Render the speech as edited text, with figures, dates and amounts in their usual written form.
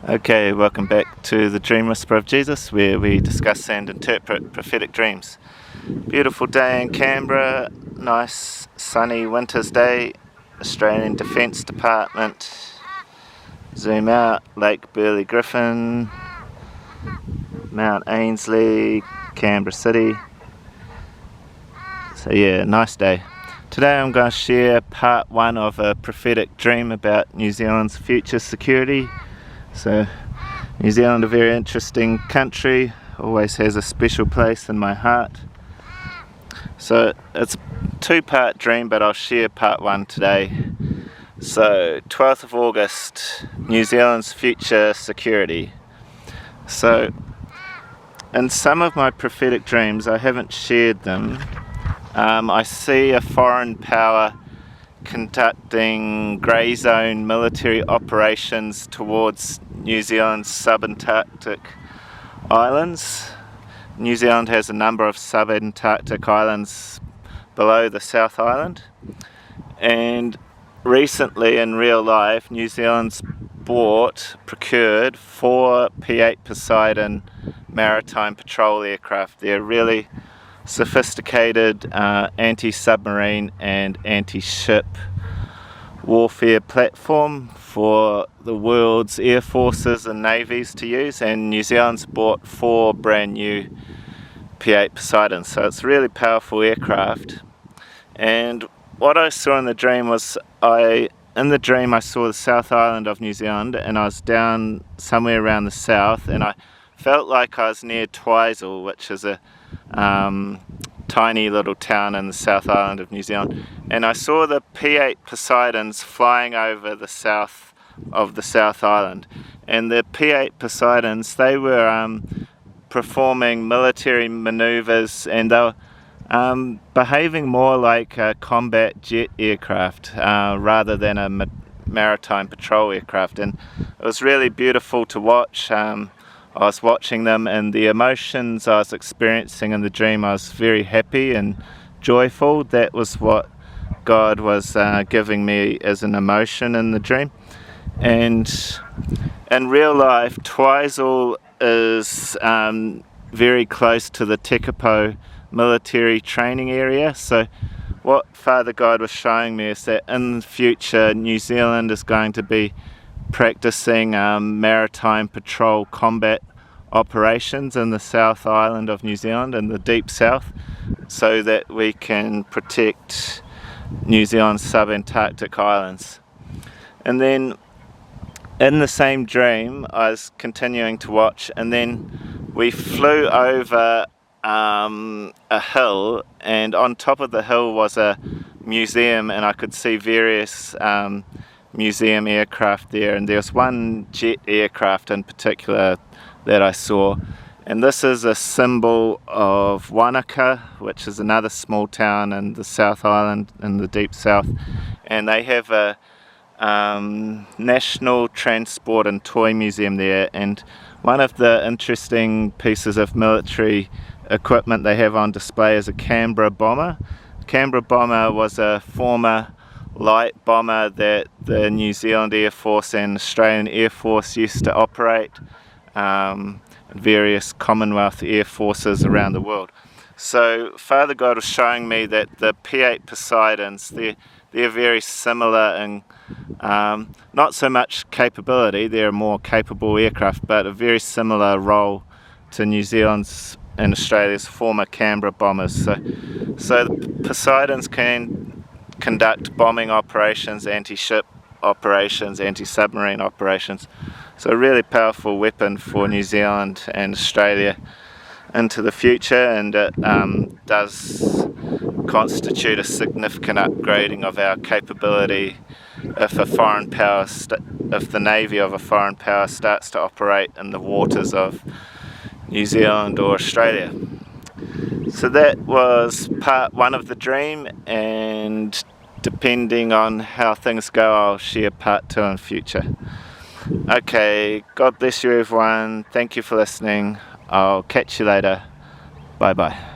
Okay, welcome back to the Dream Whisper of Jesus, where we discuss and interpret prophetic dreams. Beautiful day in Canberra, nice sunny winter's day, Australian Defence Department. Zoom out, Lake Burley Griffin, Mount Ainslie, Canberra City. So yeah, nice day. Today I'm going to share part one of a prophetic dream about New Zealand's future security. So New Zealand, a very interesting country, always has a special place in my heart. So it's a two-part dream, but I'll share part one today. So 12th of August, New Zealand's future security. So in some of my prophetic dreams, I haven't shared them, I see a foreign power conducting grey zone military operations towards New Zealand's subantarctic islands. New Zealand has a number of subantarctic islands below the South Island, and recently in real life New Zealand's procured 4 P-8 Poseidon maritime patrol aircraft. They're really sophisticated anti-submarine and anti-ship warfare platform for the world's air forces and navies to use, and New Zealand's bought 4 brand new P-8 Poseidons, so it's a really powerful aircraft. And what I saw in the dream was, I saw the South Island of New Zealand, and I was down somewhere around the south, and I felt like I was near Twizel, which is a tiny little town in the South Island of New Zealand, and I saw the P-8 Poseidons flying over the south of the South Island. And the P-8 Poseidons, they were performing military manoeuvres, and they were behaving more like a combat jet aircraft rather than a maritime patrol aircraft, and it was really beautiful to watch. I was watching them, and the emotions I was experiencing in the dream, I was very happy and joyful. That was what God was giving me as an emotion in the dream. And in real life, Twizel is very close to the Tekapo military training area. So what Father God was showing me is that in the future, New Zealand is going to be practicing maritime patrol combat operations in the South Island of New Zealand, in the deep south, so that we can protect New Zealand's subantarctic islands. And then in the same dream, I was continuing to watch, and then we flew over a hill, and on top of the hill was a museum, and I could see various museum aircraft there, and there's one jet aircraft in particular that I saw, and this is a symbol of Wanaka, which is another small town in the South Island in the deep south, and they have a national transport and toy museum there. And one of the interesting pieces of military equipment they have on display is a Canberra bomber. Canberra bomber was a former light bomber that the New Zealand Air Force and Australian Air Force used to operate, various Commonwealth Air Forces around the world. So Father God was showing me that the P-8 Poseidons, they're very similar in not so much capability, they're a more capable aircraft, but a very similar role to New Zealand's and Australia's former Canberra bombers. So the Poseidons can conduct bombing operations, anti-ship operations, anti-submarine operations. So a really powerful weapon for New Zealand and Australia into the future, and it does constitute a significant upgrading of our capability if the navy of a foreign power starts to operate in the waters of New Zealand or Australia. So that was part one of the dream, and depending on how things go, I'll share part 2 in future. Okay, God bless you everyone. Thank you for listening. I'll catch you later. Bye bye.